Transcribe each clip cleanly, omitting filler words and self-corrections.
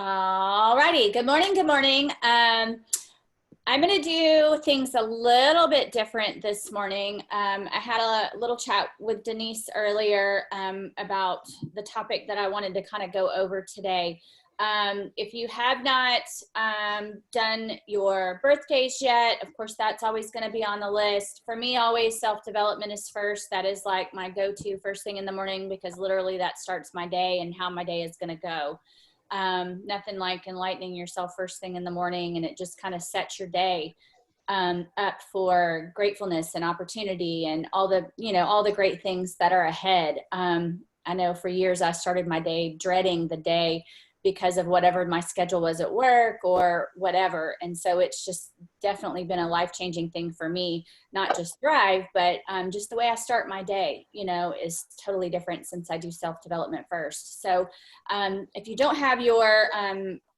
All righty. Good morning. Good morning. I'm going to do things a little bit different this morning. I had a little chat with Denise earlier about the topic that I wanted to kind of go over today. If you have not done your birthdays yet, of course, that's always going to be on the list. For me, always self-development is first. That is like my go-to first thing in the morning, because literally that starts my day and how my day is going to go. Nothing like enlightening yourself first thing in the morning, and it just kind of sets your day up for gratefulness and opportunity and all the great things that are ahead. I know for years I started my day dreading the day because of whatever my schedule was at work or whatever. And so it's just definitely been a life-changing thing for me, not just Thrive, but just the way I start my day, is totally different since I do self-development first. So if you don't have your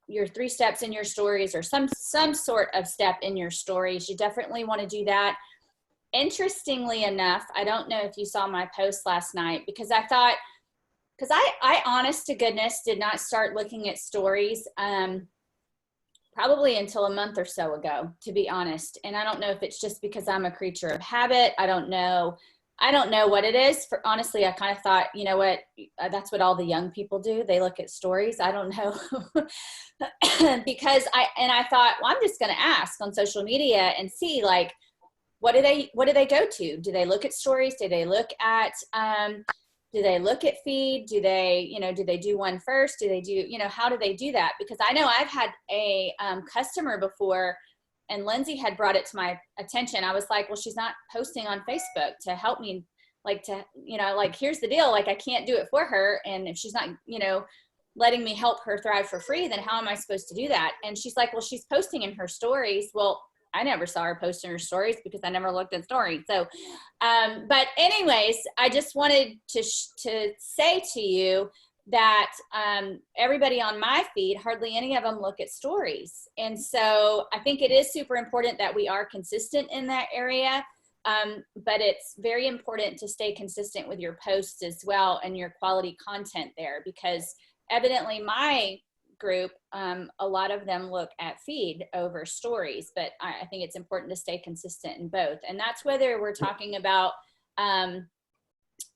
3 steps in your stories or some sort of step in your stories, you definitely want to do that. Interestingly enough, I don't know if you saw my post last night, because I honest to goodness did not start looking at stories probably until a month or so ago, to be honest. And I don't know if it's just because I'm a creature of habit. I don't know what it is. Honestly, I kind of thought, you know what, that's what all the young people do. They look at stories. I don't know. Because I thought, well, I'm just going to ask on social media and see, like, what do they go to? Do they look at stories? Do they look at feed? Do they do one first? Do they do, how do they do that? Because I know I've had a customer before, and Lindsay had brought it to my attention. I was like, well, she's not posting on Facebook to help me, here's the deal. Like, I can't do it for her. And if she's not, letting me help her thrive for free, then how am I supposed to do that? And she's like, well, she's posting in her stories. Well, I never saw her post in her stories because I never looked at stories. So, but anyways, I just wanted to say to you that everybody on my feed, hardly any of them look at stories. And so I think it is super important that we are consistent in that area. But it's very important to stay consistent with your posts as well and your quality content there, because evidently my group, a lot of them look at feed over stories, but I think it's important to stay consistent in both. And that's whether we're talking about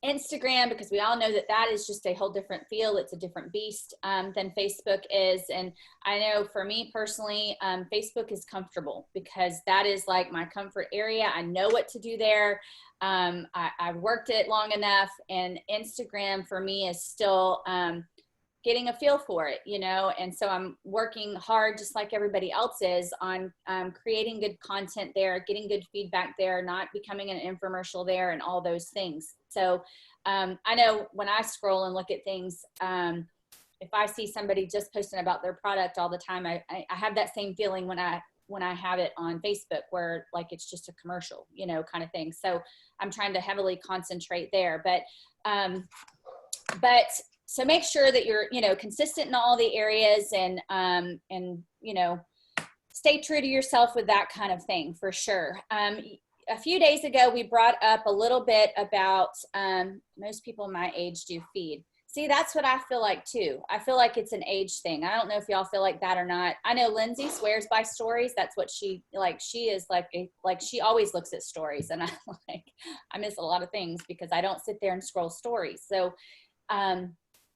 Instagram, because we all know that is just a whole different feel. It's a different beast than Facebook is. And I know for me personally, Facebook is comfortable because that is like my comfort area. I know what to do there. I've worked it long enough, and Instagram for me is still getting a feel for it, and so I'm working hard, just like everybody else is, on creating good content there, getting good feedback there, not becoming an infomercial there, and all those things. So I know when I scroll and look at things, if I see somebody just posting about their product all the time, I have that same feeling when I have it on Facebook, where like it's just a commercial, kind of thing. So I'm trying to heavily concentrate there, but so make sure that you're, consistent in all the areas, and stay true to yourself with that kind of thing, for sure. A few days ago, we brought up a little bit about most people my age do feed. See, that's what I feel like too. I feel like it's an age thing. I don't know if y'all feel like that or not. I know Lindsay swears by stories. That's what she is like she always looks at stories, and I miss a lot of things because I don't sit there and scroll stories. So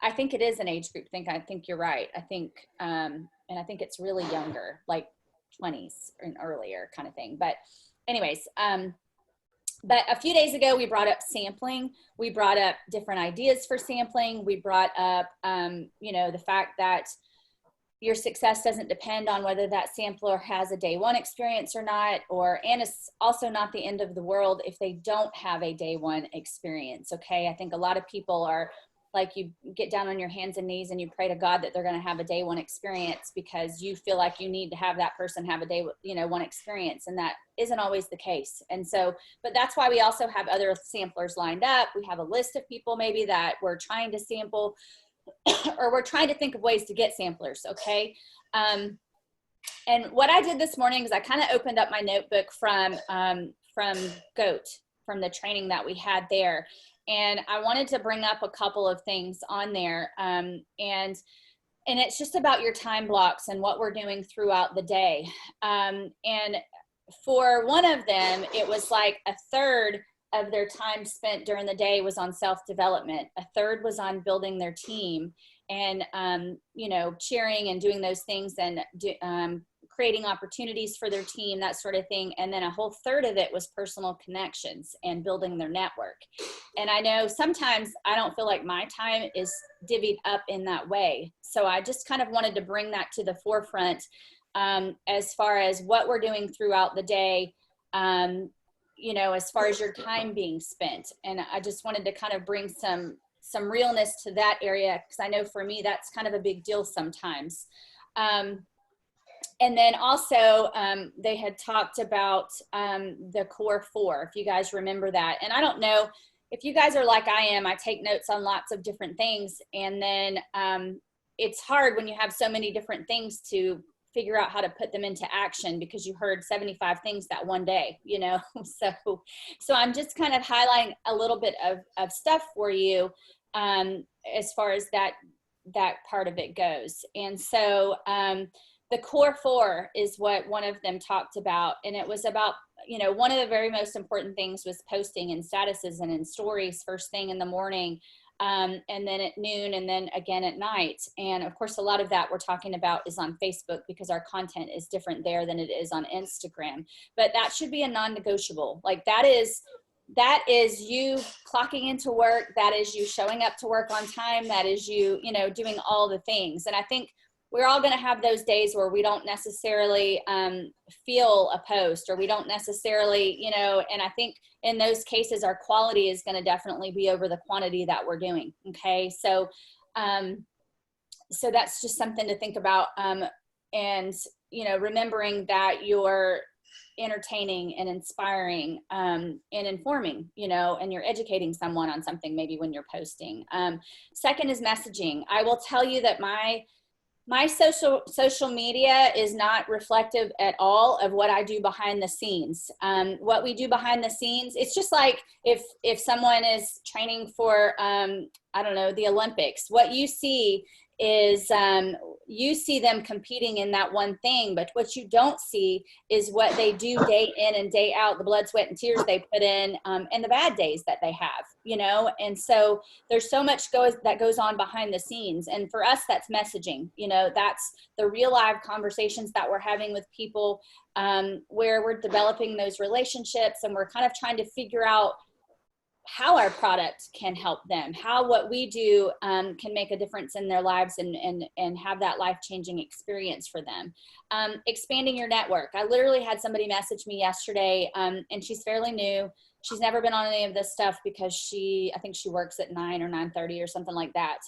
I think it is an age group thing. I think you're right. I think, and I think it's really younger, like 20s and earlier kind of thing. But anyways, but a few days ago, we brought up sampling. We brought up different ideas for sampling. We brought up, the fact that your success doesn't depend on whether that sampler has a day one experience or not, and it's also not the end of the world if they don't have a day one experience. Okay. I think a lot of people are like, you get down on your hands and knees and you pray to God that they're going to have a day one experience because you feel like you need to have that person have a day, one experience. And that isn't always the case. And so, but that's why we also have other samplers lined up. We have a list of people maybe that we're trying to sample, or we're trying to think of ways to get samplers. Okay. And what I did this morning is I kind of opened up my notebook from GOAT, from the training that we had there. And I wanted to bring up a couple of things on there. And And it's just about your time blocks and what we're doing throughout the day. And for one of them, it was like a third of their time spent during the day was on self-development. A third was on building their team and, you know, cheering and doing those things and creating opportunities for their team, that sort of thing. And then a whole third of it was personal connections and building their network. And I know sometimes I don't feel like my time is divvied up in that way. So I just kind of wanted to bring that to the forefront as far as what we're doing throughout the day, you know, as far as your time being spent. And I just wanted to kind of bring some realness to that area, because I know for me, that's kind of a big deal sometimes. And then also they had talked about the core four, if you guys remember that. And I don't know if you guys are like I am, I take notes on lots of different things. And then it's hard when you have so many different things to figure out how to put them into action, because you heard 75 things that one day, you know. So I'm just kind of highlighting a little bit of stuff for you as far as that part of it goes. And so the core four is what one of them talked about. And it was about, you know, one of the very most important things was posting in statuses and in stories first thing in the morning, and then at noon, and then again at night. And of course, a lot of that we're talking about is on Facebook, because our content is different there than it is on Instagram. But that should be a non-negotiable. Like that is you clocking into work. That is you showing up to work on time. That is you, you know, doing all the things. And I think we're all going to have those days where we don't necessarily feel a post, or we don't necessarily, you know, and I think in those cases, our quality is going to definitely be over the quantity that we're doing. Okay. So, so that's just something to think about. And, you know, remembering that you're entertaining and inspiring and informing, you know, and you're educating someone on something maybe when you're posting. Second is messaging. I will tell you that my social media is not reflective at all of what I do behind the scenes. What we do behind the scenes, it's just like if someone is training for, I don't know, the Olympics, what you see is you see them competing in that one thing, but what you don't see is what they do day in and day out, the blood, sweat, and tears they put in, and the bad days that they have, you know. And so there's so much that goes on behind the scenes. And for us, that's messaging, you know, that's the real live conversations that we're having with people, where we're developing those relationships, and we're kind of trying to figure out how our product can help them, how what we do can make a difference in their lives and have that life-changing experience for them. Expanding your network. I literally had somebody message me yesterday, and she's fairly new. She's never been on any of this stuff because I think she works at 9 or 9:30 or something like that.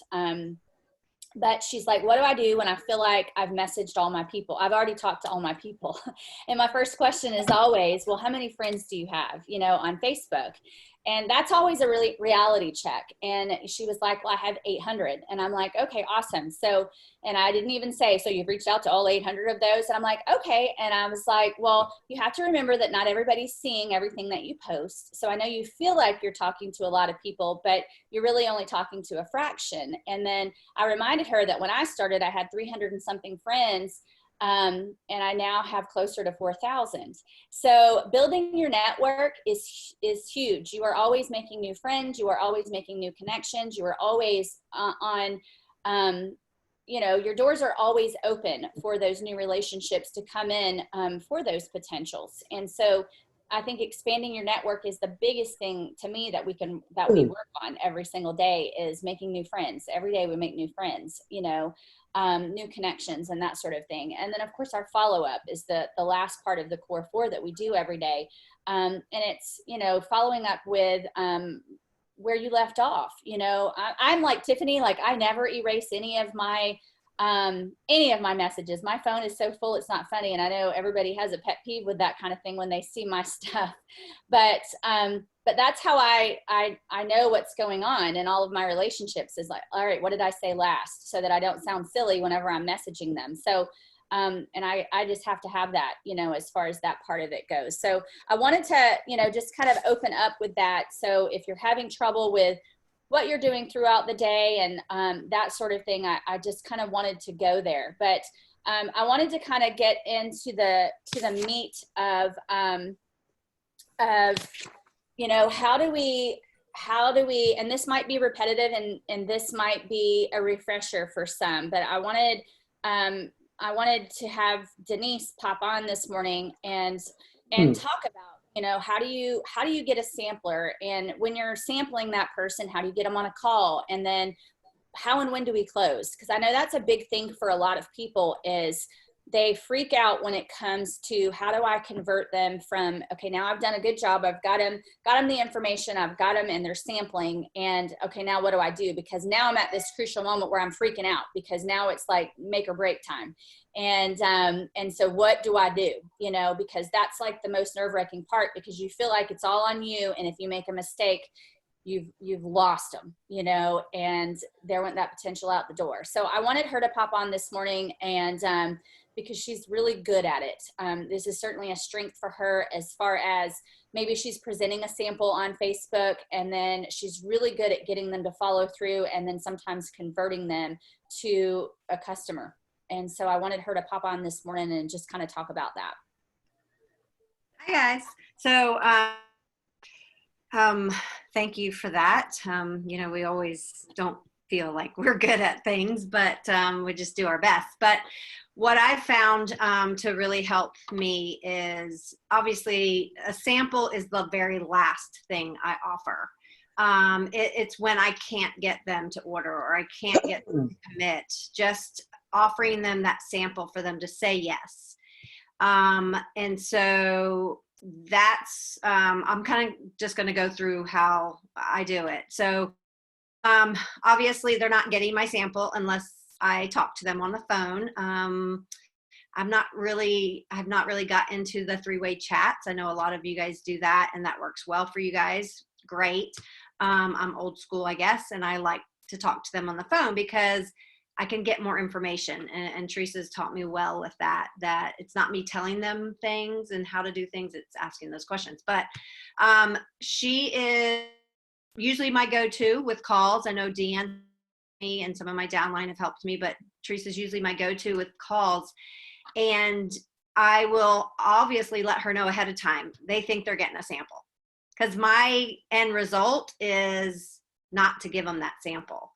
But she's like, what do I do when I feel like I've messaged all my people? I've already talked to all my people. And my first question is always, well, how many friends do you have, you know, on Facebook? And that's always a really reality check. And she was like, well, I have 800. And I'm like, okay, awesome. So, and I didn't even say, so you've reached out to all 800 of those? And I'm like, okay. And I was like, well, you have to remember that not everybody's seeing everything that you post. So I know you feel like you're talking to a lot of people, but you're really only talking to a fraction. And then I reminded her that when I started, I had 300 and something friends. And I now have closer to 4,000. So building your network is huge. You are always making new friends. You are always making new connections. You are always you know, your doors are always open for those new relationships to come in for those potentials. And so I think expanding your network is the biggest thing to me that we work on every single day, is making new friends. Every day we make new friends, you know, new connections and that sort of thing. And then of course our follow-up is the last part of the core four that we do every day. And it's, you know, following up with where you left off. You know, I'm like Tiffany, like I never erase any of my messages. My phone is so full, it's not funny. And I know everybody has a pet peeve with that kind of thing when they see my stuff, but that's how I know what's going on in all of my relationships, is like, all right, what did I say last, so that I don't sound silly whenever I'm messaging them. So, and I just have to have that, you know, as far as that part of it goes. So I wanted to, you know, just kind of open up with that. So if you're having trouble with what you're doing throughout the day and that sort of thing. I just kind of wanted to go there, but I wanted to kind of get into the meat of you know, how do we, and this might be repetitive and this might be a refresher for some, but I wanted to have Denise pop on this morning and talk about, you know, how do you get a sampler, and when you're sampling that person, how do you get them on a call, and then how and when do we close? Because I know that's a big thing for a lot of people, is they freak out when it comes to how do I convert them from, okay, now I've done a good job, I've got them the information, I've got them and they're sampling, and okay, now what do I do? Because now I'm at this crucial moment where I'm freaking out, because now it's like make or break time. And so what do I do? You know, because that's like the most nerve-wracking part, because you feel like it's all on you, and if you make a mistake, you've lost them, you know, and there went that potential out the door. So I wanted her to pop on this morning, and because she's really good at it. This is certainly a strength for her, as far as maybe she's presenting a sample on Facebook, and then she's really good at getting them to follow through, and then sometimes converting them to a customer. And so I wanted her to pop on this morning and just kind of talk about that. Hi guys. So thank you for that. You know, we always don't feel like we're good at things, but we just do our best. But what I've found to really help me is, obviously a sample is the very last thing I offer. It's when I can't get them to order, or I can't get them to commit, just offering them that sample for them to say yes. And so that's, I'm kind of just going to go through how I do it. So obviously they're not getting my sample unless I talk to them on the phone. I've not really got into the three-way chats. I know a lot of you guys do that, and that works well for you guys. Great. I'm old school, I guess, and I like to talk to them on the phone because I can get more information. And Teresa's taught me well with that it's not me telling them things and how to do things, it's asking those questions. But she is usually my go-to with calls. I know Deanne and some of my downline have helped me, but Teresa's usually my go-to with calls. And I will obviously let her know ahead of time they think they're getting a sample, because my end result is not to give them that sample.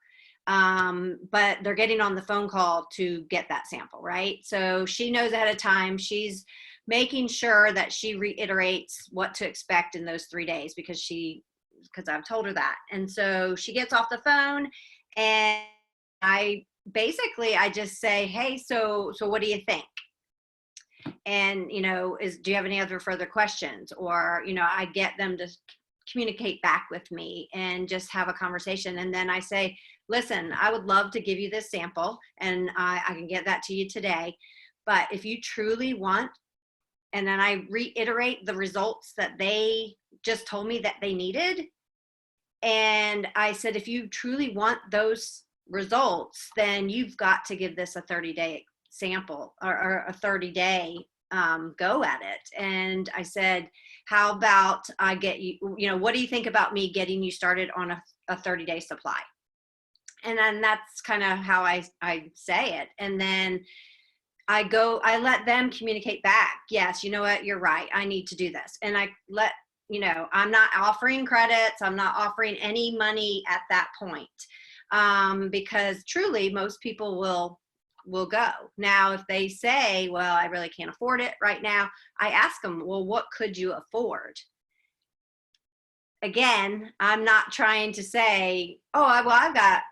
But they're getting on the phone call to get that sample, right? So she knows ahead of time. She's making sure that she reiterates what to expect in those 3 days, because I've told her that. And so she gets off the phone, and I just say, hey, so what do you think? And, you know, do you have any other further questions? Or, you know, I get them to communicate back with me and just have a conversation. And then I say, listen, I would love to give you this sample, and I can get that to you today. But if you truly want, and then I reiterate the results that they just told me that they needed. And I said, if you truly want those results, then you've got to give this a 30-day sample, or a 30-day go at it. And I said, how about I get you, you know, what do you think about me getting you started on a 30-day supply? And then that's kind of how I say it. And then I let them communicate back. Yes, you know what, you're right, I need to do this. And I let, you know, I'm not offering credits. I'm not offering any money at that point, because truly most people will go. Now, if they say, well, I really can't afford it right now, I ask them, well, what could you afford? Again, I'm not trying to say, oh, well, I've got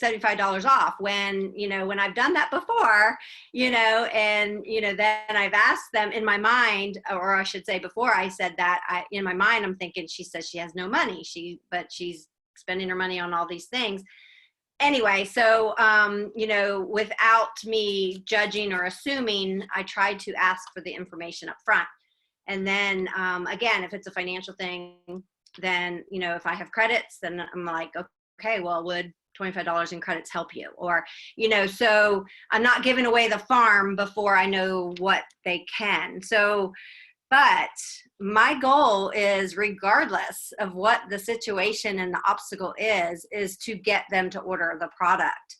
$75 off, when, you know, when I've done that before, you know, and, you know, then I've asked them in my mind, or I should say before I said that, in my mind, I'm thinking, she says she has no money, but she's spending her money on all these things. Anyway, so, you know, without me judging or assuming, I tried to ask for the information up front. And then, again, if it's a financial thing, then, you know, if I have credits, then I'm like, okay, well, would $25 in credits help you? Or, you know, so I'm not giving away the farm before I know what they can. So But my goal is, regardless of what the situation and the obstacle is to get them to order the product.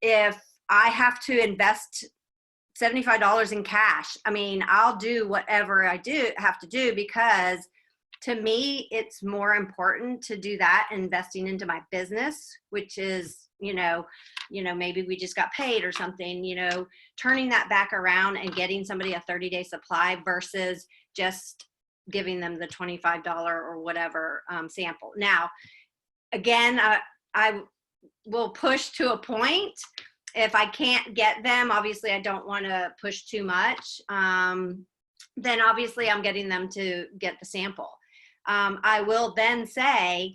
If I have to invest $75 in cash, I mean, I'll do whatever I have to do, because to me, it's more important to do that investing into my business, which is, maybe we just got paid or something, turning that back around and getting somebody a 30-day supply versus just giving them the $25 or whatever sample. Now, again, I will push to a point. If I can't get them, obviously I don't want to push too much. Then obviously I'm getting them to get the sample. I will then say,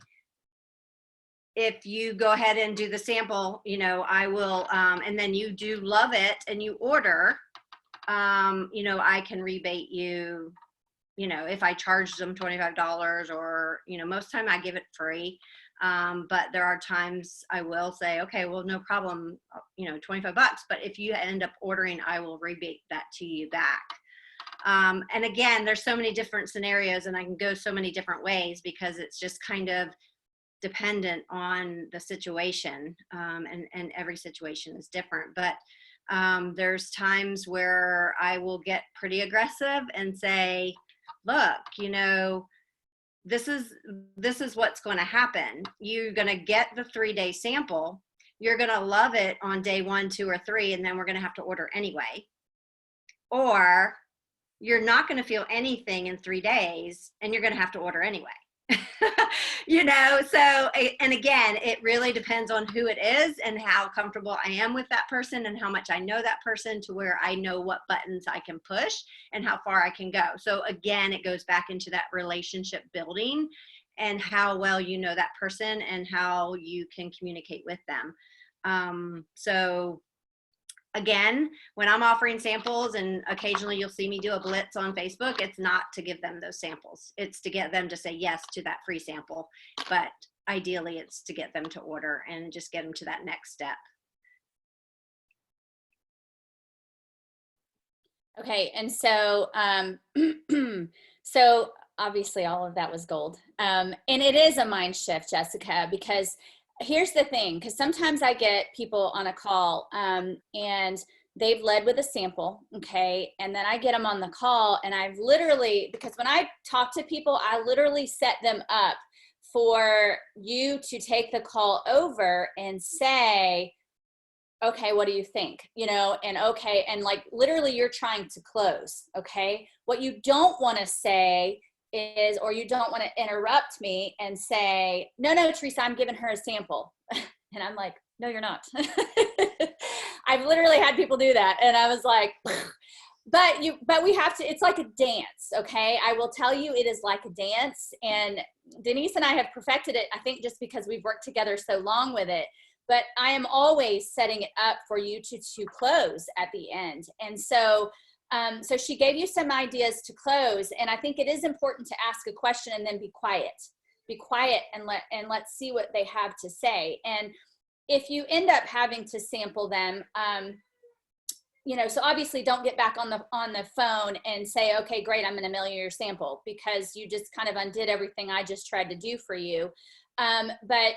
if you go ahead and do the sample, I will, and then you do love it and you order, I can rebate you, if I charge them $25, or, most of the time I give it free. But there are times I will say, okay, well, no problem, $25, but if you end up ordering, I will rebate that to you back. And again, there's so many different scenarios, and I can go so many different ways, because it's just kind of dependent on the situation. And every situation is different, but there's times where I will get pretty aggressive and say, look, this is what's going to happen. You're going to get the 3-day sample. You're going to love it on day 1, 2, or 3, and then we're going to have to order anyway. Or you're not going to feel anything in 3 days, and you're going to have to order anyway. So, and again, it really depends on who it is and how comfortable I am with that person and how much I know that person, to where I know what buttons I can push and how far I can go. So again, it goes back into that relationship building and how well you know that person and how you can communicate with them. So again, when I'm offering samples, and occasionally you'll see me do a blitz on Facebook, it's not to give them those samples. It's to get them to say yes to that free sample. But ideally, it's to get them to order and just get them to that next step. Okay, and so, so obviously all of that was gold. And it is a mind shift, Jessica, because here's the thing, because sometimes I get people on a call and they've led with a sample, okay? And then I get them on the call, and I've literally, because when I talk to people, I literally set them up for you to take the call over and say, okay, what do you think? And okay, and like literally you're trying to close, okay? What you don't want to say is, or you don't want to interrupt me and say, no, Teresa, I'm giving her a sample. And I'm like, no, you're not. I've literally had people do that. And I was like, but we have to, it's like a dance. Okay. I will tell you, it is like a dance, and Denise and I have perfected it. I think just because we've worked together so long with it, but I am always setting it up for you to close at the end. And so, so she gave you some ideas to close, and I think it is important to ask a question and then be quiet and let's see what they have to say. And if you end up having to sample them, so obviously don't get back on the phone and say, okay, great, I'm going to mail you your sample, because you just kind of undid everything I just tried to do for you. But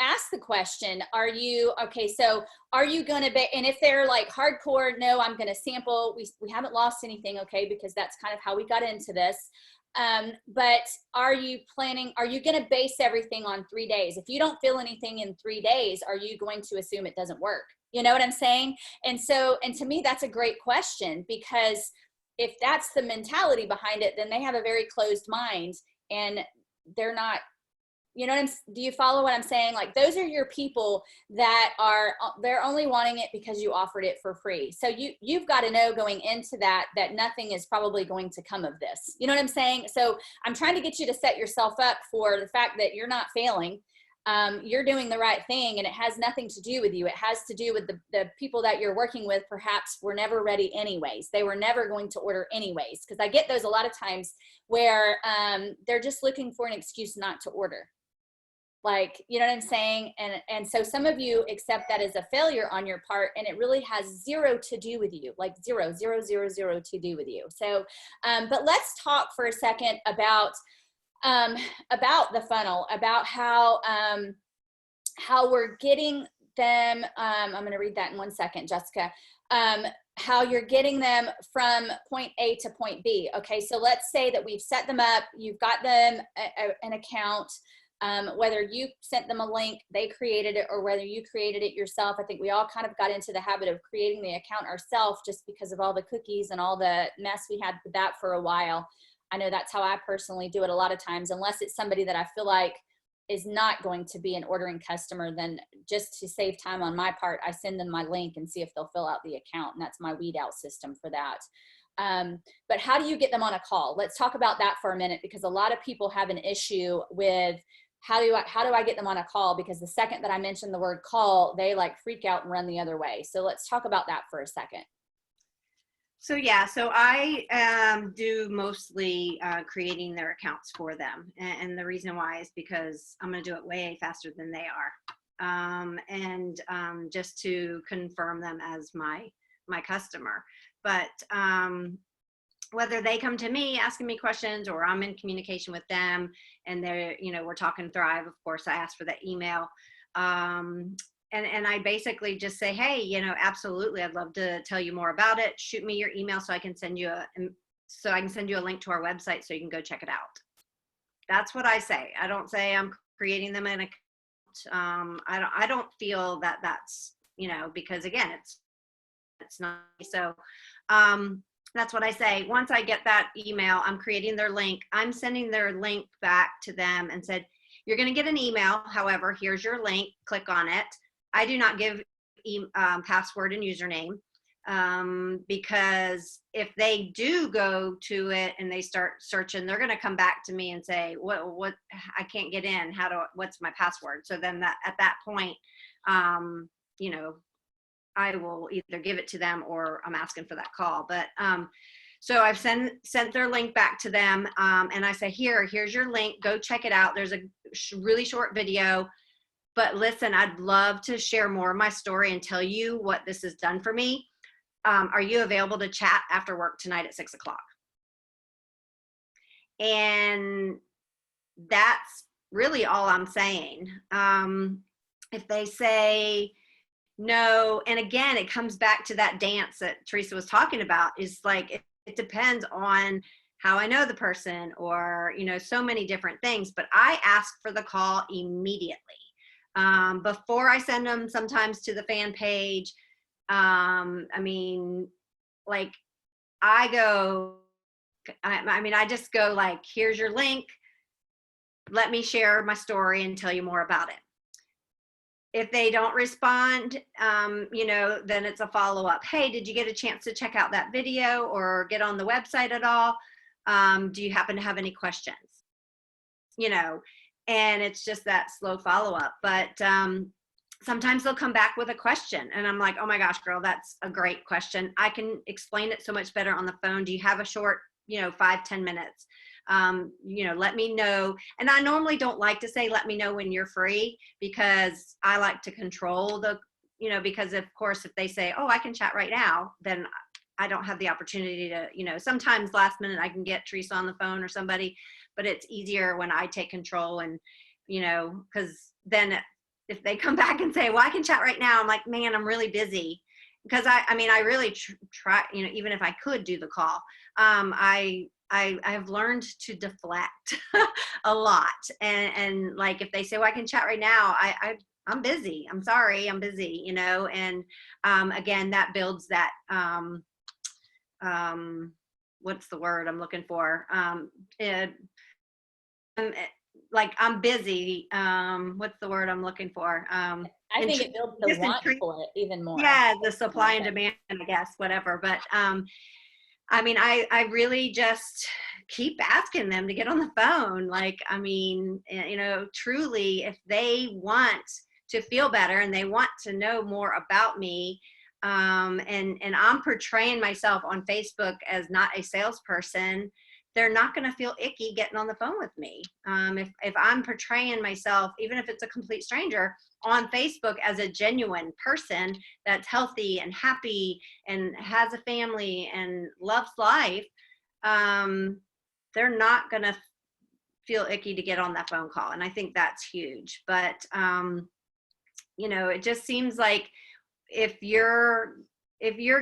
ask the question, are you going to be, and if they're like hardcore, no, I'm going to sample, we haven't lost anything, okay, because that's kind of how we got into this. But are you going to base everything on 3 days? If you don't feel anything in 3 days, are you going to assume it doesn't work? You know what I'm saying? And to me, that's a great question, because if that's the mentality behind it, then they have a very closed mind, and they're not, do you follow what I'm saying? Like, those are your people that they're only wanting it because you offered it for free. So you've got to know going into that nothing is probably going to come of this. You know what I'm saying? So I'm trying to get you to set yourself up for the fact that you're not failing. You're doing the right thing, and it has nothing to do with you. It has to do with the people that you're working with. Perhaps were never ready anyways. They were never going to order anyways. Because I get those a lot of times where they're just looking for an excuse not to order. Like, you know what I'm saying? And so some of you accept that as a failure on your part, and it really has zero to do with you, like zero to do with you. So, but let's talk for a second about the funnel, about how we're getting them. I'm going to read that in 1 second, Jessica. How you're getting them from point A to point B. Okay, so let's say that we've set them up, you've got them an account, whether you sent them a link, they created it, or whether you created it yourself. I think we all kind of got into the habit of creating the account ourselves just because of all the cookies and all the mess we had with that for a while. I know that's how I personally do it a lot of times, unless it's somebody that I feel like is not going to be an ordering customer. Then just to save time on my part, I send them my link and see if they'll fill out the account, and that's my weed out system for that. But how do you get them on a call? Let's talk about that for a minute, because a lot of people have an issue with how do I get them on a call? Because the second that I mention the word call, they like freak out and run the other way. So let's talk about that for a second. So yeah, so I do mostly creating their accounts for them, and the reason why is because I'm going to do it way faster than they are, and just to confirm them as my customer. But whether they come to me asking me questions, or I'm in communication with them, and they're, you know, we're talking Thrive. Of course, I ask for that email. And I basically just say, hey, you know, absolutely, I'd love to tell you more about it. Shoot me your email so I can send you a link to our website so you can go check it out. That's what I say. I don't say I'm creating them an account. I don't feel that that's, you know, because again, it's not. So that's what I say. Once I get that email, I'm creating their link. I'm sending their link back to them and said, you're going to get an email. However, here's your link. Click on it. I do not give password and username, because if they do go to it and they start searching, they're going to come back to me and say, what, I can't get in. What's my password? So then at that point, you know, I will either give it to them or I'm asking for that call. But so I've sent their link back to them, and I say, here's your link. Go check it out. There's a really short video. But listen, I'd love to share more of my story and tell you what this has done for me. Are you available to chat after work tonight at 6 o'clock? And that's really all I'm saying. If they say no, and again, it comes back to that dance that Teresa was talking about, is like, it depends on how I know the person, or, you know, so many different things. But I ask for the call immediately. Before I send them sometimes to the fan page. I mean, like I just go like, here's your link. Let me share my story and tell you more about it. If they don't respond, you know, then it's a follow-up. Hey, did you get a chance to check out that video or get on the website at all? Do you happen to have any questions? You know, and it's just that slow follow-up. But sometimes they'll come back with a question, and I'm like, oh my gosh, girl, that's a great question. I can explain it so much better on the phone. Do you have a short, you know, 5-10 minutes? You know, let me know. And I normally don't like to say, let me know when you're free, because I like to control the, you know, because of course, if they say, oh, I can chat right now, then I don't have the opportunity to, you know, sometimes last minute I can get Teresa on the phone or somebody, but it's easier when I take control. And, you know, because then if they come back and say, well, I can chat right now, I'm like, man, I'm really busy. Because I mean, I really try, you know, even if I could do the call, I have learned to deflect a lot. And like, if they say, well, I can chat right now, I'm busy. I'm sorry, I'm busy, you know? And again, that builds that, what's the word I'm looking for? Like, I'm busy. What's the word I'm looking for? I think it builds the want for it even more. Yeah, the supply and demand, I guess, whatever. But I mean, I really just keep asking them to get on the phone. Like, I mean, you know, truly, if they want to feel better and they want to know more about me, and I'm portraying myself on Facebook as not a salesperson, they're not going to feel icky getting on the phone with me. If I'm portraying myself, even if it's a complete stranger, on Facebook as a genuine person that's healthy and happy and has a family and loves life, they're not going to feel icky to get on that phone call. And I think that's huge. But, you know, it just seems like if you're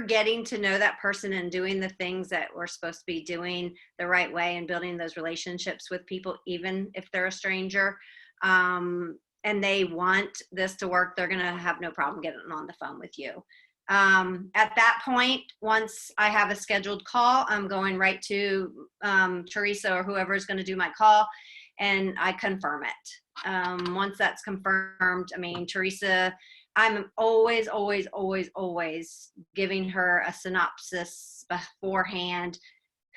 getting to know that person and doing the things that we're supposed to be doing the right way and building those relationships with people, even if they're a stranger, and they want this to work, they're going to have no problem getting on the phone with you. At that point, once I have a scheduled call, I'm going right to Teresa or whoever is going to do my call, and I confirm it. Once that's confirmed, I mean, Teresa, I'm always giving her a synopsis beforehand,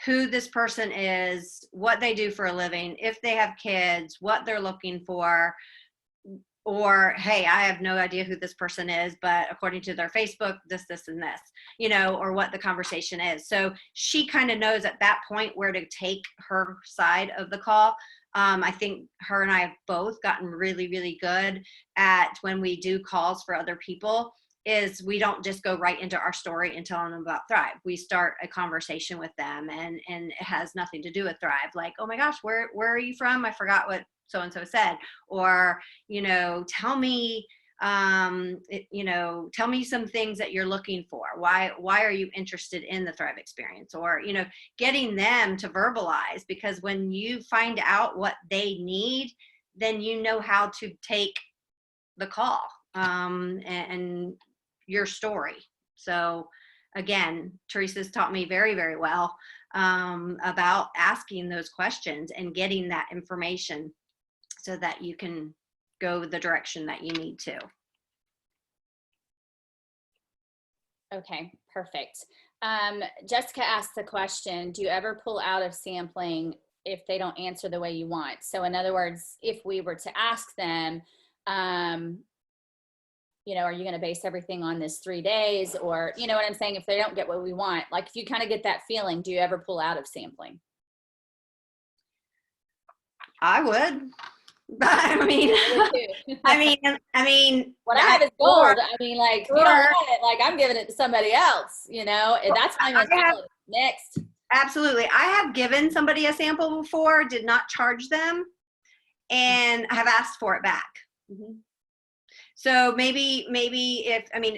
who this person is, what they do for a living, if they have kids, what they're looking for, or, hey, I have no idea who this person is, but according to their Facebook, this, and this, you know, or what the conversation is. So she kind of knows at that point where to take her side of the call. I think her and I have both gotten really, really good at, when we do calls for other people, is we don't just go right into our story and tell them about Thrive. We start a conversation with them, and it has nothing to do with Thrive. Like, oh my gosh, where are you from? I forgot what so-and-so said. Or, you know, tell me, you know, tell me some things that you're looking for. Why are you interested in the Thrive experience? Or, you know, getting them to verbalize, because when you find out what they need, then you know how to take the call, and your story. So again, Teresa's taught me very, very well, about asking those questions and getting that information so that you can go the direction that you need to. Okay, perfect. Jessica asked the question, do you ever pull out of sampling if they don't answer the way you want? So in other words, if we were to ask them, you know, are you going to base everything on this 3 days? Or, you know what I'm saying? If they don't get what we want, like if you kind of get that feeling, do you ever pull out of sampling? I would. I mean, I mean, what I have is gold. I mean, like, if you don't want it, like, I'm giving it to somebody else, you know, and that's my mentality. Next. Absolutely. I have given somebody a sample before, did not charge them, and have asked for it back. Mm-hmm. So maybe if, I mean,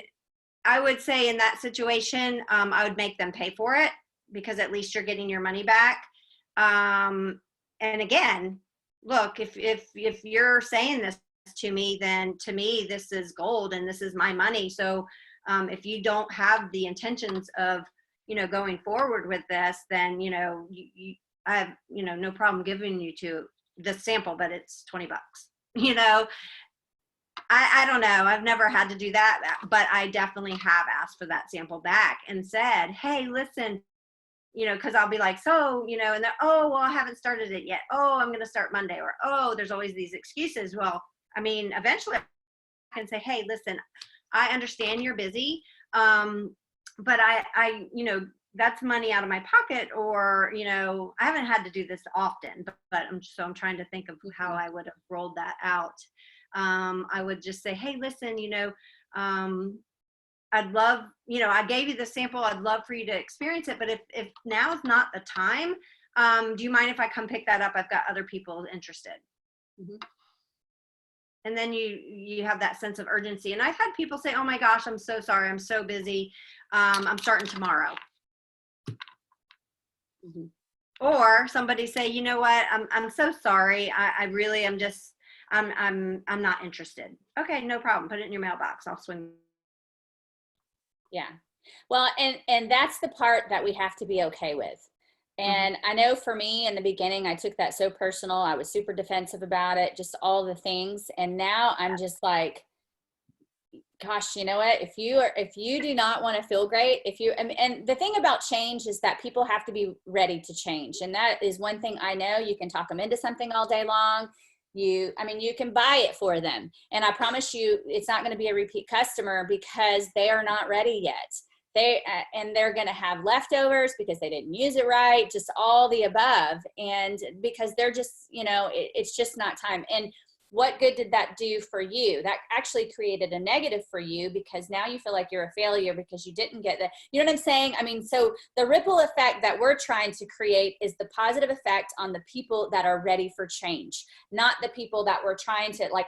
I would say in that situation, I would make them pay for it, because at least you're getting your money back. And again, look, if you're saying this to me, then to me, this is gold and this is my money. So if you don't have the intentions of, you know, going forward with this, then, you know, I have, you know, no problem giving you to the sample, but it's $20, you know. I don't know. I've never had to do that, but I definitely have asked for that sample back and said, hey, listen, you know, because I'll be like, so, you know, and they're, oh, well, I haven't started it yet. Oh, I'm going to start Monday. Or, oh, there's always these excuses. Well, I mean, eventually I can say, hey, listen, I understand you're busy, but I, you know, that's money out of my pocket, or, you know, I haven't had to do this often, but I'm trying to think of how I would have rolled that out. I would just say, hey, listen, you know, I'd love, you know, I gave you the sample. I'd love for you to experience it. But if now is not the time, do you mind if I come pick that up? I've got other people interested. Mm-hmm. And then you have that sense of urgency. And I've had people say, oh my gosh, I'm so sorry. I'm so busy. I'm starting tomorrow. Mm-hmm. Or somebody say, you know what, I'm so sorry. I really am just, I'm not interested. Okay, no problem. Put it in your mailbox. I'll swing. Yeah. Well, and that's the part that we have to be okay with. And I know for me in the beginning, I took that so personal. I was super defensive about it, just all the things. And now I'm just like, gosh, you know what, if you do not want to feel great, and the thing about change is that people have to be ready to change. And that is one thing I know. You can talk them into something all day long. You can buy it for them. And I promise you, it's not going to be a repeat customer because they are not ready yet. and they're going to have leftovers because they didn't use it right, just all the above. And because they're just, it's just not time. And what good did that do for you? That actually created a negative for you, because now you feel like you're a failure because you didn't get that. You know what I'm saying? I mean, so the ripple effect that we're trying to create is the positive effect on the people that are ready for change, not the people that we're trying to, like,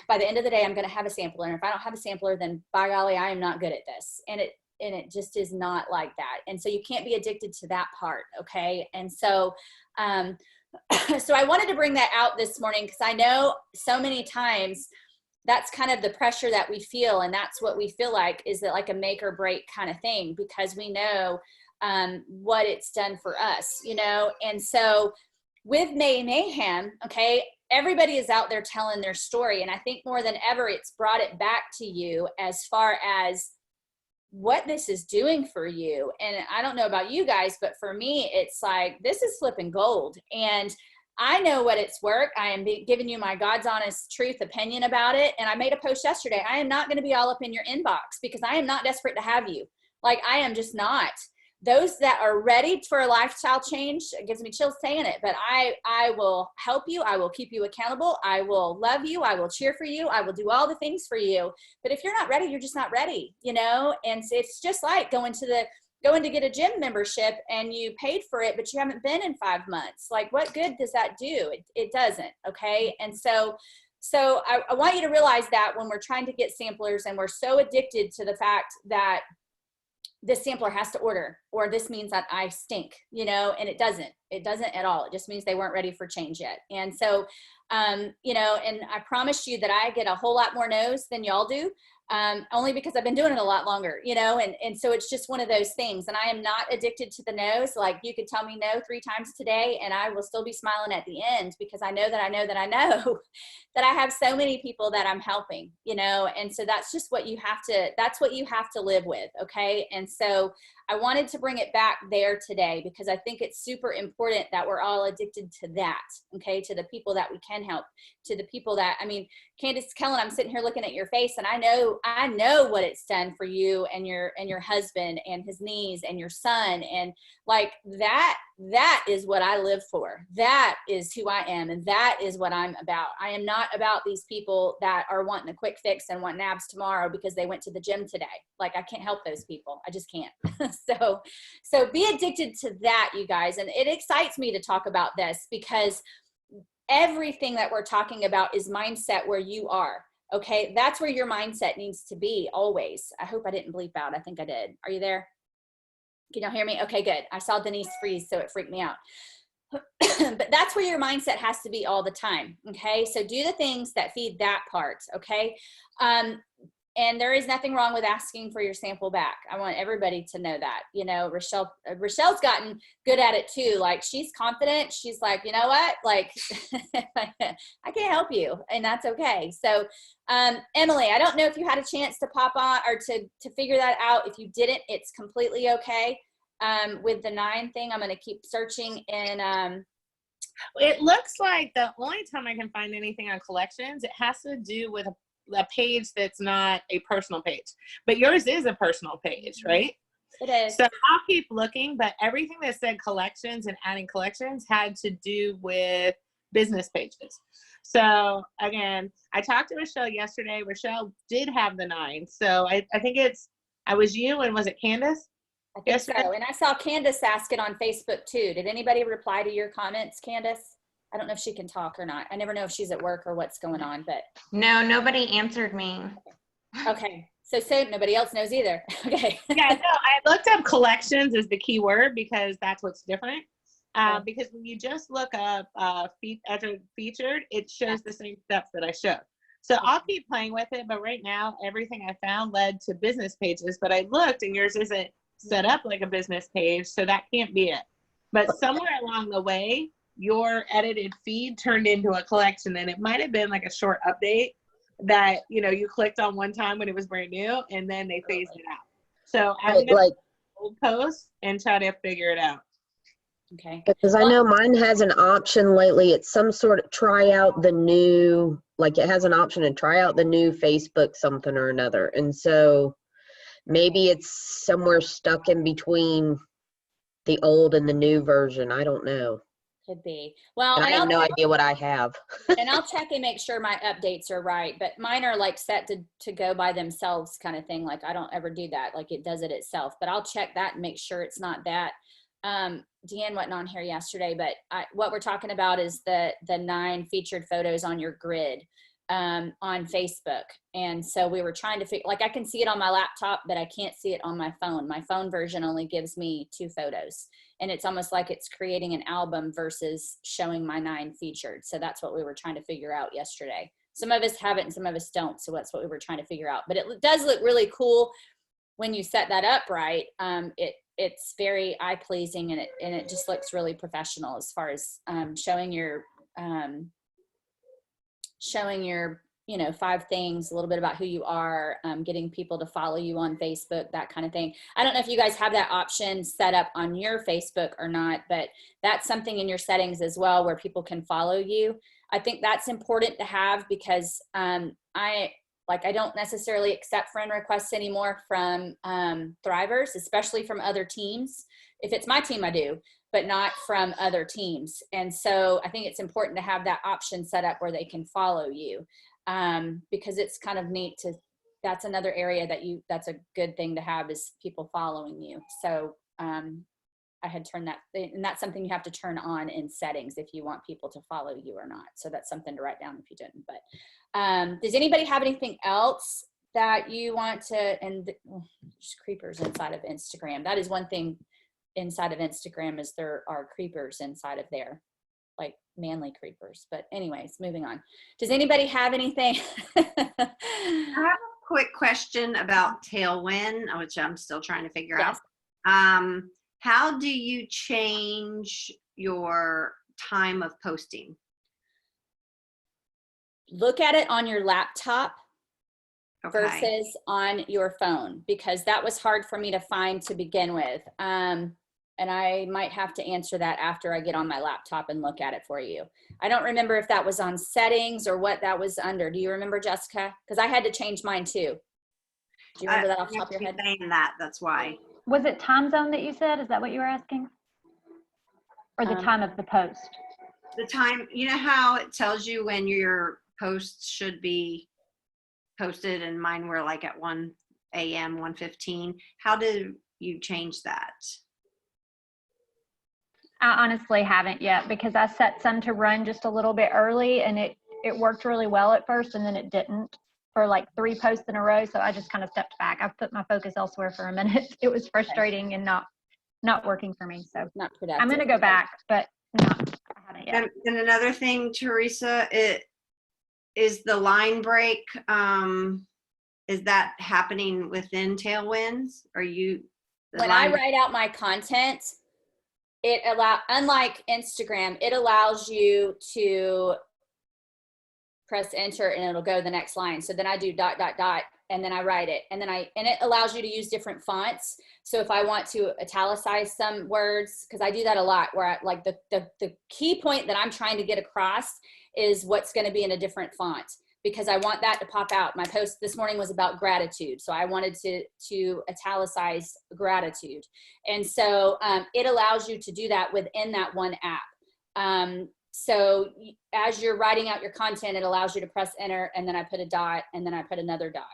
by the end of the day, I'm going to have a sampler. And if I don't have a sampler, then by golly, I am not good at this. And it just is not like that. And so you can't be addicted to that part. Okay. And so, so I wanted to bring that out this morning, because I know so many times that's kind of the pressure that we feel. And that's what we feel like, is that like a make or break kind of thing, because we know what it's done for us, And so with May Mayhem, okay, everybody is out there telling their story. And I think more than ever, it's brought it back to you as far as what this is doing for you. And I don't know about you guys, but for me, it's like, this is flipping gold. And I know what it's worth. I am giving you my God's honest truth opinion about it. And I made a post yesterday. I am not going to be all up in your inbox, because I am not desperate to have you. Like, I am just not. Those that are ready for a lifestyle change, it gives me chills saying it, but I will help you. I will keep you accountable. I will love you. I will cheer for you. I will do all the things for you. But if you're not ready, you're just not ready, And it's just like going to get a gym membership and you paid for it, but you haven't been in 5 months. Like, what good does that do? It doesn't. Okay. And so I want you to realize that when we're trying to get samplers, and we're so addicted to the fact that this sampler has to order, or this means that I stink, and it doesn't at all. It just means they weren't ready for change yet. And so, and I promise you that I get a whole lot more no's than y'all do. Only because I've been doing it a lot longer, and so it's just one of those things. And I am not addicted to the no's. Like, you could tell me no 3 times today and I will still be smiling at the end, because I know that that I have so many people that I'm helping, and so that's just what you have to live with. Okay. And so I wanted to bring it back there today, because I think it's super important that we're all addicted to that. Okay. To the people that we can help, to the people that, Candace Kellen, I'm sitting here looking at your face, and I know what it's done for you and your husband and his niece and your son. And like that is what I live for. That is who I am. And that is what I'm about. I am not about these people that are wanting a quick fix and want abs tomorrow because they went to the gym today. Like, I can't help those people. I just can't. So be addicted to that, you guys. And it excites me to talk about this, because everything that we're talking about is mindset where you are. Okay. That's where your mindset needs to be always. I hope I didn't bleep out. I think I did. Are you there? Can y'all hear me? Okay, good. I saw Denise freeze, so it freaked me out. But that's where your mindset has to be all the time. Okay. So do the things that feed that part. Okay. And there is nothing wrong with asking for your sample back. I want everybody to know that, Rochelle's gotten good at it too. Like, she's confident. She's like, you know what? Like, I can't help you, and that's okay. So, Emily, I don't know if you had a chance to pop on or to figure that out. If you didn't, it's completely okay. With the 9 thing, I'm going to keep searching and, it looks like the only time I can find anything on collections, it has to do with a page that's not a personal page, but yours is a personal page, right? It is. So I'll keep looking, but everything that said collections and adding collections had to do with business pages. So again, I talked to Rochelle yesterday. Rochelle did have the 9. So I think I was you, and was it Candace? I think so. And I saw Candace ask it on Facebook too. Did anybody reply to your comments, Candace? I don't know if she can talk or not. I never know if she's at work or what's going on, but. No, nobody answered me. Okay. So nobody else knows either. Okay. Yeah, no, I looked up collections as the key word, because that's what's different. Because when you just look up featured, it shows the same steps that I showed. So I'll keep playing with it, but right now, everything I found led to business pages, but I looked and yours isn't set up like a business page, so that can't be it. But somewhere along the way, your edited feed turned into a collection, and it might have been like a short update that you clicked on one time when it was brand new, and then they phased it out. So I'm gonna old post and try to figure it out. Okay. Because I know mine has an option lately. It's some sort of try out the new, like it has an option to try out the new Facebook something or another. And so maybe it's somewhere stuck in between the old and the new version. I don't know. Could be. Well, And I and have I'll no idea what I have. and I'll check and make sure my updates are right, but mine are like set to go by themselves kind of thing. Like I don't ever do that. Like it does it itself, but I'll check that and make sure it's not that. Deanne wasn't on here yesterday, but what we're talking about is the 9 featured photos on your grid on Facebook. And so we were trying to figure, like I can see it on my laptop, but I can't see it on my phone. My phone version only gives me 2 photos. And it's almost like it's creating an album versus showing my 9 featured. So that's what we were trying to figure out yesterday. Some of us have it and some of us don't. So that's what we were trying to figure out. But it does look really cool when you set that up right. It's very eye pleasing, and it just looks really professional as far as showing your 5 things, a little bit about who you are, getting people to follow you on Facebook, that kind of thing. I don't know if you guys have that option set up on your Facebook or not, but that's something in your settings as well where people can follow you. I think that's important to have because I don't necessarily accept friend requests anymore from Thrivers, especially from other teams. If it's my team, I do, but not from other teams. And so I think it's important to have that option set up where they can follow you, because it's kind of neat that's another area that's a good thing to have, is people following you. So I had turned that, and that's something you have to turn on in settings if you want people to follow you or not. So that's something to write down if you didn't. But does anybody have anything else that you want to, and there's creepers inside of Instagram. That is one thing inside of Instagram, is there are creepers inside of there, like manly creepers. But anyways, moving on. Does anybody have anything? I have a quick question about Tailwind, which I'm still trying to figure Yes. out. How do you change your time of posting? Look at it on your laptop Okay. versus on your phone, because that was hard for me to find to begin with. And I might have to answer that after I get on my laptop and look at it for you. I don't remember if that was on settings or what that was under. Do you remember, Jessica? Because I had to change mine too. Do you remember that off the top of your head? Saying that, that's why. Was it time zone that you said? Is that what you were asking? Or the time of the post? The time, you know how it tells you when your posts should be posted, and mine were like at 1 a.m., 1:15. How do you change that? I honestly haven't yet, because I set some to run just a little bit early, and it worked really well at first, and then it didn't for like 3 posts in a row. So I just kind of stepped back. I've put my focus elsewhere for a minute. It was frustrating and not working for me. So Not productive. I'm going to go back, but I haven't yet. And another thing, Teresa, it is the line break. Is that happening within Tailwinds? Are you? When I write out my content, unlike Instagram, it allows you to press enter and it'll go to the next line. So then I do ... and then I write it, and it allows you to use different fonts. So if I want to italicize some words, because I do that a lot, where like the key point that I'm trying to get across is what's going to be in a different font, because I want that to pop out. My post this morning was about gratitude, so I wanted to italicize gratitude, and so it allows you to do that within that one app. So as you're writing out your content, it allows you to press enter, and then I put a dot, and then I put another dot.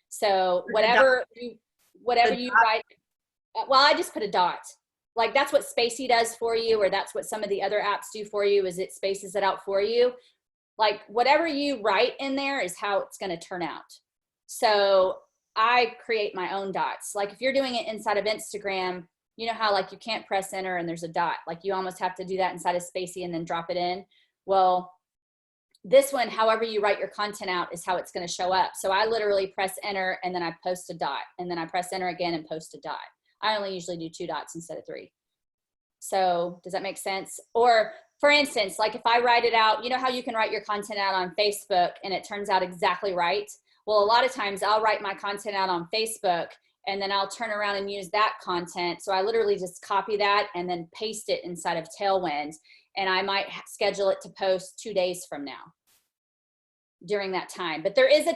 So whatever you write, well, I just put a dot. Like that's what Spacey does for you, or that's what some of the other apps do for you, is it spaces it out for you. Like whatever you write in there is how it's going to turn out. So I create my own dots. Like if you're doing it inside of Instagram, you know how like you can't press enter and there's a dot. Like you almost have to do that inside of Spacey and then drop it in. Well, this one, however you write your content out is how it's going to show up. So I literally press enter and then I post a dot, and then I press enter again and post a dot. I only usually do 2 dots instead of 3. So does that make sense? Or for instance, like if I write it out, you know how you can write your content out on Facebook and it turns out exactly right? Well, a lot of times I'll write my content out on Facebook and then I'll turn around and use that content. So I literally just copy that and then paste it inside of Tailwind, and I might schedule it to post 2 days from now. during that time. But there is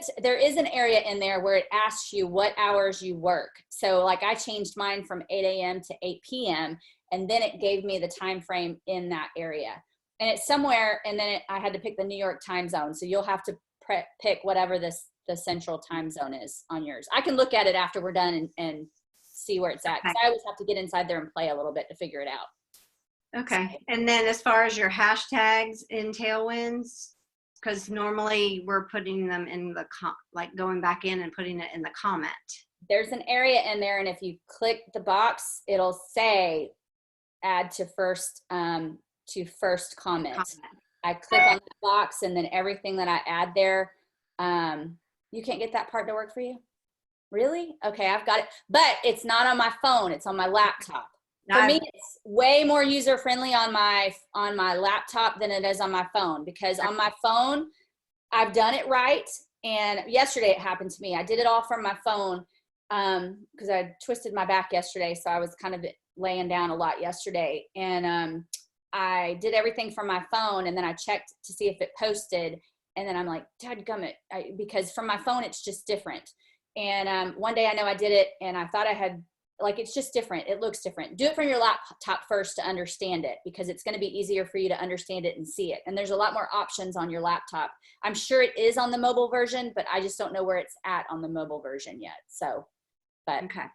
an area in there where it asks you what hours you work. So like I changed mine from 8 a.m. to 8 p.m. and then it gave me the time frame in that area. And it's somewhere, and then I had to pick the New York time zone. So you'll have to pick whatever the central time zone is on yours. I can look at it after we're done and see where it's at. 'Cause I always have to get inside there and play a little bit to figure it out. Okay. And then as far as your hashtags in Tailwinds, because normally we're putting them in the, like going back in and putting it in the comment. There's an area in there, and if you click the box, it'll say add to first comment. I click on the box, and then everything that I add there, you can't get that part to work for you? Really? Okay, I've got it. But it's not on my phone, it's on my laptop. For me, it's way more user-friendly on my laptop than it is on my phone, because on my phone, I've done it right. And yesterday it happened to me. I did it all from my phone because I twisted my back yesterday. So I was kind of laying down a lot yesterday. And I did everything from my phone, and then I checked to see if it posted. And then I'm like, dadgummit, because from my phone, it's just different. And one day I know I did it, and I thought I had, like, it's just different. It looks different. Do it from your laptop first to understand it, because it's going to be easier for you to understand it and see it. And there's a lot more options on your laptop. I'm sure it is on the mobile version, but I just don't know where it's at on the mobile version yet. So, but Okay.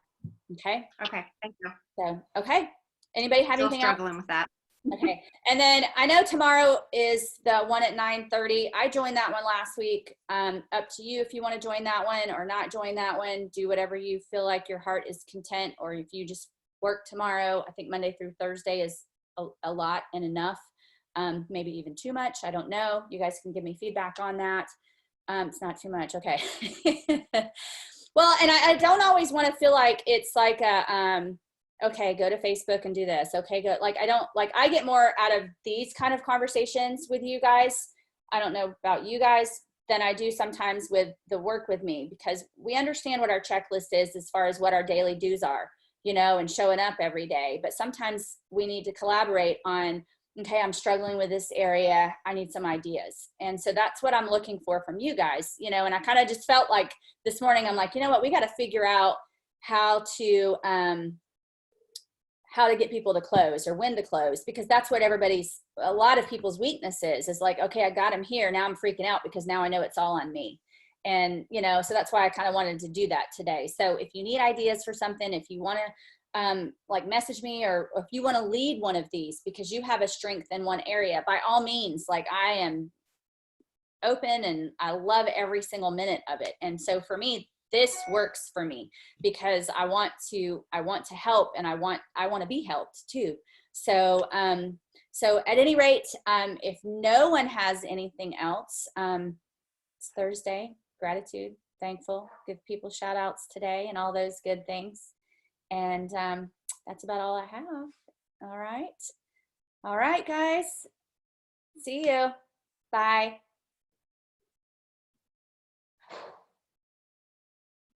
okay. Okay. Thank you. So, okay. Anybody have Still anything else? struggling with that. Okay. And then I know tomorrow is the one at 9:30. I joined that one last week. Up to you if you want to join that one or not join that one. Do whatever you feel like your heart is content, or if you just work tomorrow. I think Monday through Thursday is a lot and enough. Maybe even too much. I don't know. You guys can give me feedback on that. It's not too much. Okay. Well, and I don't always want to feel like it's like a, okay, go to Facebook and do this. Okay, go. Like, I get more out of these kind of conversations with you guys. I don't know about you guys than I do sometimes with the work with me, because we understand what our checklist is as far as what our daily dues are, you know, and showing up every day. But sometimes we need to collaborate on, okay, I'm struggling with this area. I need some ideas. And so that's what I'm looking for from you guys, you know, and I kind of just felt like this morning, I'm like, you know what, we got to figure out how to get people to close or when to close, because that's what a lot of people's weakness is like, okay, I got him here. Now I'm freaking out because now I know it's all on me. And, you know, so that's why I kind of wanted to do that today. So if you need ideas for something, if you want to like message me, or if you want to lead one of these because you have a strength in one area, by all means, like, I am open and I love every single minute of it. And so for me, this works for me because I want to help, and I want to be helped too. So, so at any rate, if no one has anything else, it's Thursday, gratitude, thankful, give people shout outs today and all those good things. And, that's about all I have. All right. All right, guys. See you. Bye.